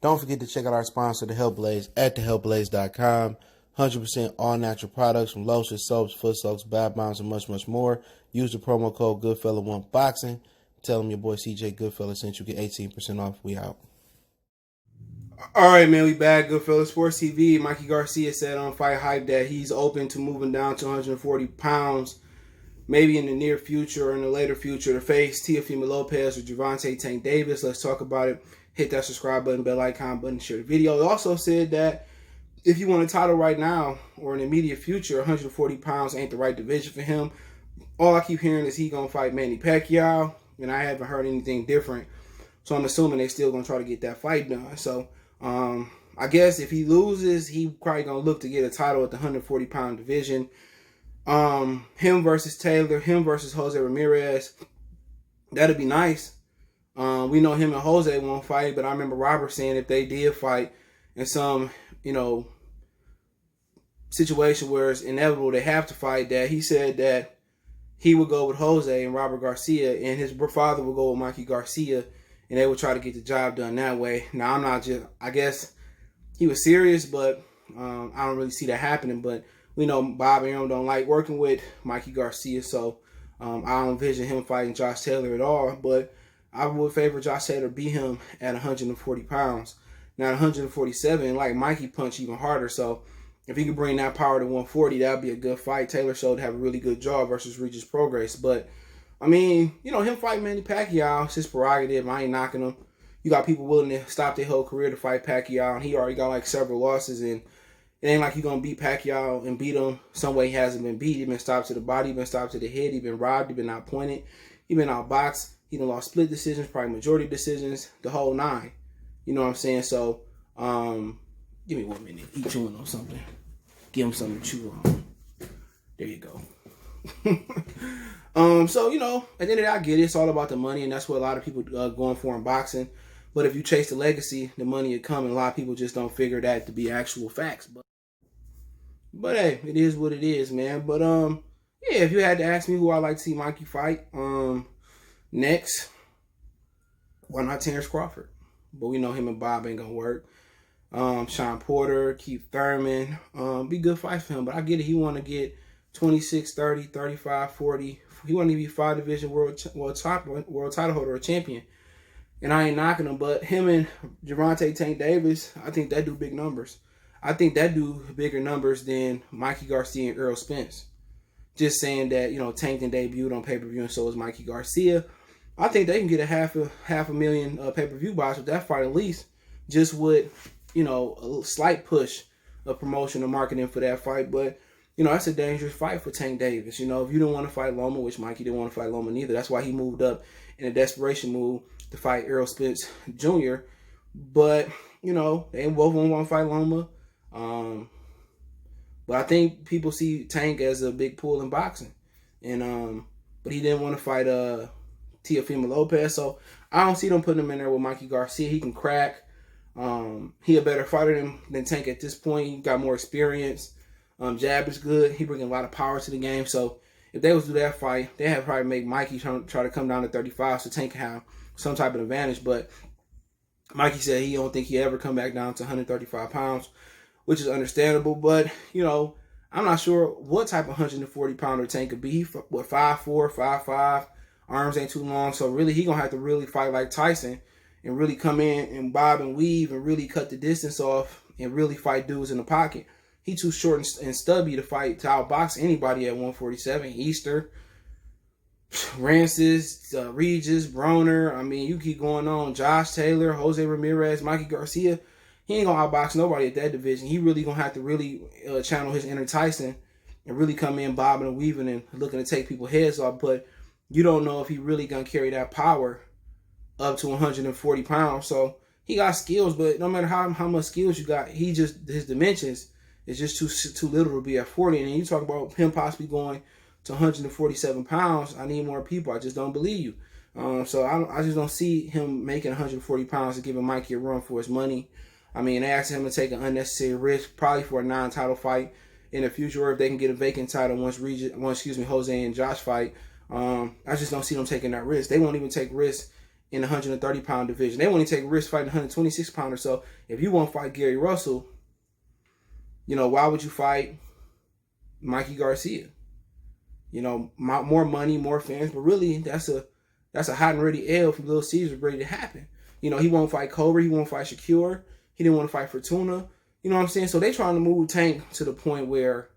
Don't forget to check out our sponsor, The Health Blaze, at thehealthblaze.com. 100% all natural products from lotions, soaps, foot soaks, bath bombs, and much, much more. Use the promo code Goodfella1Boxing. Tell them your boy CJ Goodfella sent you, get 18% off. We out. All right, man, we back. Goodfella Sports TV. Mikey Garcia said on Fight Hype that he's open to moving down to 140 pounds, maybe in the near future or in the later future, to face Teofimo Lopez or Gervonta Tank Davis. Let's talk about it. Hit that subscribe button, bell icon button, share the video. He also said that if you want a title right now or in the immediate future, 140 pounds ain't the right division for him. All I keep hearing is he going to fight Manny Pacquiao, and I haven't heard anything different. So I'm assuming they still going to try to get that fight done. So I guess if he loses, he probably going to look to get a title at the 140-pound division. Him versus Taylor, him versus Jose Ramirez, that'd be nice. We know him and Jose won't fight, but I remember Robert saying if they did fight in some, situation where it's inevitable they have to fight, that he said that he would go with Jose and Robert Garcia, and his father would go with Mikey Garcia, and they would try to get the job done that way. Now, I guess he was serious, but I don't really see that happening. But we know Bob and Aaron don't like working with Mikey Garcia, so I don't envision him fighting Josh Taylor at all. But I would favor Josh Taylor beat him at 140 pounds. Now, 147, like Mikey punch even harder, so if he could bring that power to 140, that would be a good fight. Taylor showed to have a really good jaw versus Regis Prograis. But, him fighting Manny Pacquiao, it's his prerogative. I ain't knocking him. You got people willing to stop their whole career to fight Pacquiao, and he already got several losses. And it ain't like you're going to beat Pacquiao and beat him some way he hasn't been beat. He's been stopped to the body, been stopped to the head, he's been robbed, he's been outpointed, he's been outboxed, he done lost split decisions, probably majority decisions, the whole nine. You know what I'm saying? So, give me 1 minute. Eat chewing on something. Give him something to chew on. There you go. So, at the end of the day, I get it. It's all about the money, and that's what a lot of people going for in boxing. But if you chase the legacy, the money will come, and a lot of people just don't figure that to be actual facts. But hey, it is what it is, man. But, if you had to ask me who I'd like to see Mikey fight next, why not Terrence Crawford? But we know him and Bob ain't going to work. Sean Porter, Keith Thurman, be good fights for him. But I get it. He want to get 26, 30, 35, 40. He want to be 5-division world title holder or champion. And I ain't knocking him. But him and Gervonta Tank Davis, I think that do big numbers. I think that do bigger numbers than Mikey Garcia and Errol Spence. Just saying that, Tank and debuted on pay-per-view, and so is Mikey Garcia. I think they can get a half a million pay-per-view buys with that fight at least, just with, a slight push of promotion or marketing for that fight. But, that's a dangerous fight for Tank Davis. If you didn't want to fight Loma, which Mikey didn't want to fight Loma neither, that's why he moved up in a desperation move to fight Errol Spence Jr. But, they both want to fight Loma. But I think people see Tank as a big pull in boxing. And but he didn't want to fight Teofimo Lopez. So I don't see them putting him in there with Mikey Garcia. He can crack. He a better fighter than Tank at this point. He got more experience. Jab is good. He bringing a lot of power to the game. So if they was to do that fight, they have probably make Mikey try to come down to 35 so Tank can have some type of advantage. But Mikey said he don't think he ever come back down to 135 pounds, which is understandable. But, I'm not sure what type of 140-pounder Tank could be. He, 5'4", 5'5", arms ain't too long. So really, he going to have to really fight like Tyson and really come in and bob and weave and really cut the distance off and really fight dudes in the pocket. He too short and stubby to outbox anybody at 147. Easter, Rancis, Regis, Broner. You keep going on. Josh Taylor, Jose Ramirez, Mikey Garcia. He ain't going to outbox nobody at that division. He really going to have to really channel his inner Tyson and really come in bobbing and weaving and looking to take people's heads off. But you don't know if he really going to carry that power up to 140 pounds. So he got skills, but no matter how much skills you got, his dimensions is just too little to be at 40. And then you talk about him possibly going to 147 pounds. I need more people. I just don't believe you. So I just don't see him making 140 pounds and giving Mikey a run for his money. They asked him to take an unnecessary risk, probably for a non-title fight in the future, or if they can get a vacant title once Jose and Josh fight. I just don't see them taking that risk. They won't even take risks in the 130-pound division. They won't even take a risk fighting 126-pounder. So if you want to fight Gary Russell, why would you fight Mikey Garcia? More money, more fans, but really that's a hot and ready L from Little Caesar ready to happen. He won't fight Cobra, he won't fight Shakur, he didn't want to fight Fortuna. You know what I'm saying? So they trying to move Tank to the point where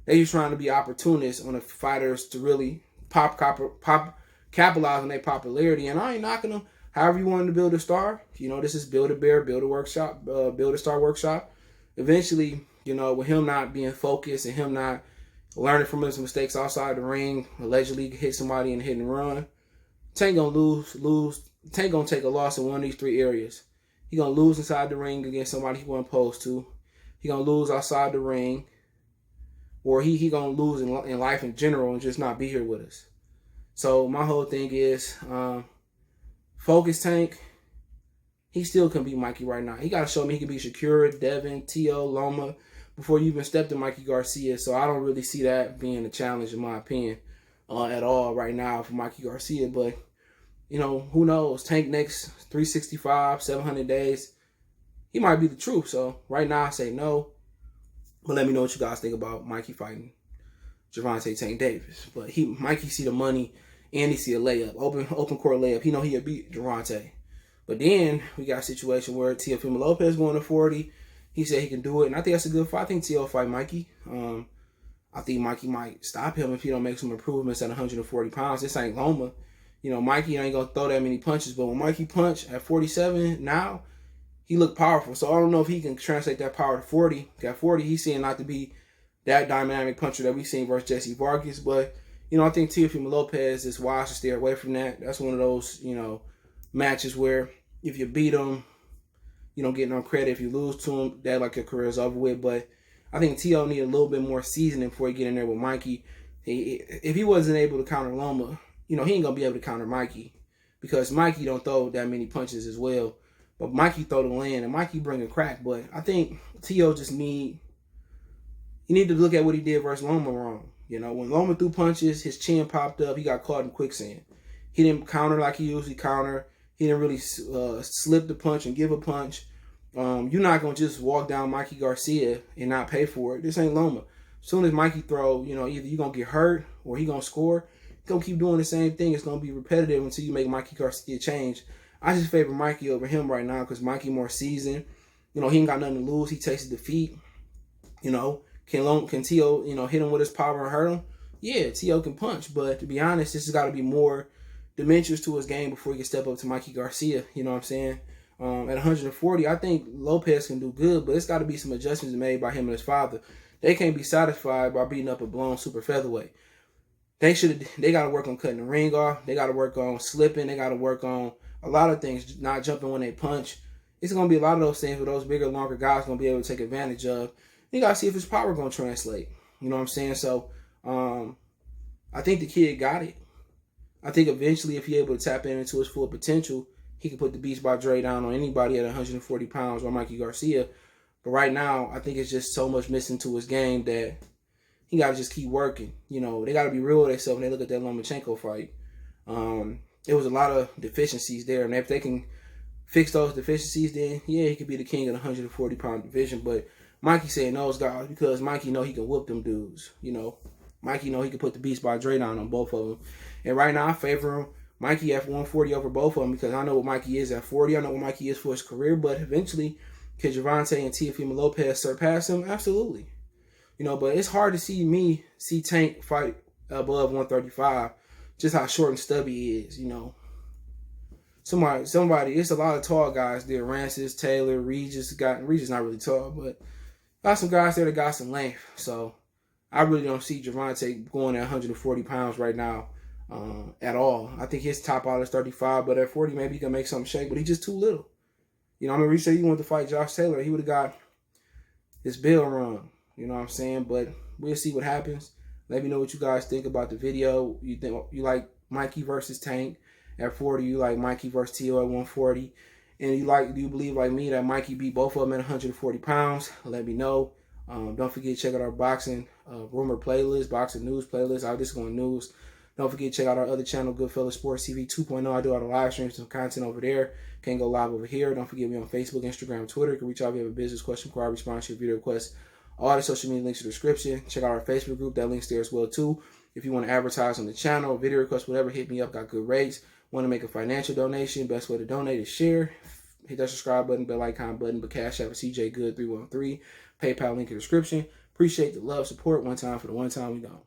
they just trying to be opportunists on the fighters to really capitalize on their popularity. And I ain't knocking them. However you want to build a star, this is Build a Bear, Build a Workshop, Build a Star Workshop. Eventually, with him not being focused and him not learning from his mistakes outside the ring, allegedly hit somebody and hit and run, Tank gonna lose. Tank gonna take a loss in one of these three areas. He gonna lose inside the ring against somebody he wasn't supposed to. He gonna lose outside the ring, or he gonna lose in life in general and just not be here with us. So my whole thing is, focus Tank. He still can beat Mikey right now. He gotta show me he can beat Shakur, Devin, Tio, Loma before you even step to Mikey Garcia. So I don't really see that being a challenge in my opinion at all right now for Mikey Garcia. But who knows? Tank next 365, 700 days, he might be the truth. So right now I say no. But let me know what you guys think about Mikey fighting Gervonta Tank Davis. But Mikey see the money and he see a layup, open court layup. He know he'll beat Gervonta. But then we got a situation where Teofimo Lopez going to 40. He said he can do it, and I think that's a good fight. I think Teo fight Mikey. I think Mikey might stop him if he don't make some improvements at 140 pounds. This ain't Loma. Mikey ain't going to throw that many punches, but when Mikey punch at 47 now, he looked powerful. So I don't know if he can translate that power to 40. At 40, he's seeing not to be that dynamic puncher that we seen versus Jesse Vargas. But, I think Teofimo Lopez is wise to stay away from that. That's one of those, matches where if you beat him, you don't get no credit. If you lose to him, that like your career is over with. But I think T.O. need a little bit more seasoning before he get in there with Mikey. If he wasn't able to counter Loma, he ain't going to be able to counter Mikey because Mikey don't throw that many punches as well. But Mikey throw the land and Mikey bring a crack. But I think T.O. just need to look at what he did versus Loma wrong. When Loma threw punches, his chin popped up. He got caught in quicksand. He didn't counter like he usually counter. He didn't really slip the punch and give a punch. You're not going to just walk down Mikey Garcia and not pay for it. This ain't Loma. As soon as Mikey throw, either you're going to get hurt or he going to score. He's going to keep doing the same thing. It's going to be repetitive until you make Mikey Garcia change. I just favor Mikey over him right now because Mikey more seasoned. He ain't got nothing to lose. He tasted defeat. Can T.O., hit him with his power and hurt him? Yeah, T.O. can punch. But to be honest, this has got to be more dimensions to his game before he can step up to Mikey Garcia. You know what I'm saying? At 140, I think Lopez can do good, but it's got to be some adjustments made by him and his father. They can't be satisfied by beating up a blown super featherweight. They got to work on cutting the ring off. They got to work on slipping. They got to work on a lot of things, not jumping when they punch. It's going to be a lot of those things where those bigger, longer guys going to be able to take advantage of. You got to see if his power going to translate. You know what I'm saying? So I think the kid got it. I think eventually if he's able to tap into his full potential, he can put the Beast by Dre down on anybody at 140 pounds or Mikey Garcia. But right now, I think it's just so much missing to his game that he got to just keep working. They got to be real with themselves when they look at that Lomachenko fight. There was a lot of deficiencies there. And if they can fix those deficiencies, then, yeah, he could be the king of the 140-pound division. But Mikey saying those guys because Mikey know he can whoop them dudes. Mikey know he can put the Beast by Dre down on both of them. And right now, I favor him. Mikey at 140 over both of them because I know what Mikey is at 40. I know what Mikey is for his career. But eventually, can Gervonta and Teofimo Lopez surpass him? Absolutely. But it's hard to see Tank fight above 135. Just how short and stubby he is, Somebody, it's a lot of tall guys there. Rancis, Taylor, Regis not really tall, but got some guys there that got some length. So I really don't see Gervonta going at 140 pounds right now at all. I think his top out is 35, but at 40 maybe he can make something shake, but he's just too little. I remember he said he wanted to fight Josh Taylor. He would have got his bill run. You know what I'm saying? But we'll see what happens. Let me know what you guys think about the video. You think you like Mikey versus Tank at 40? You like Mikey versus T.O. at 140? And do you believe like me that Mikey beat both of them at 140 pounds? Let me know. Don't forget to check out our boxing rumor playlist, boxing news playlist. I just going news. Don't forget to check out our other channel, Goodfellas Sports TV 2.0. I do all the live streams and content over there. Can't go live over here. Don't forget me on Facebook, Instagram, Twitter. You can reach out if you have a business question, inquiry, response to your video request. All the social media links in the description. Check out our Facebook group. That link's there as well, too. If you want to advertise on the channel, video request, whatever, hit me up. Got good rates. Want to make a financial donation? Best way to donate is share. Hit that subscribe button, bell icon button, but Cash App CJ Good 313. PayPal link in the description. Appreciate the love, support. One time for the one time we gone.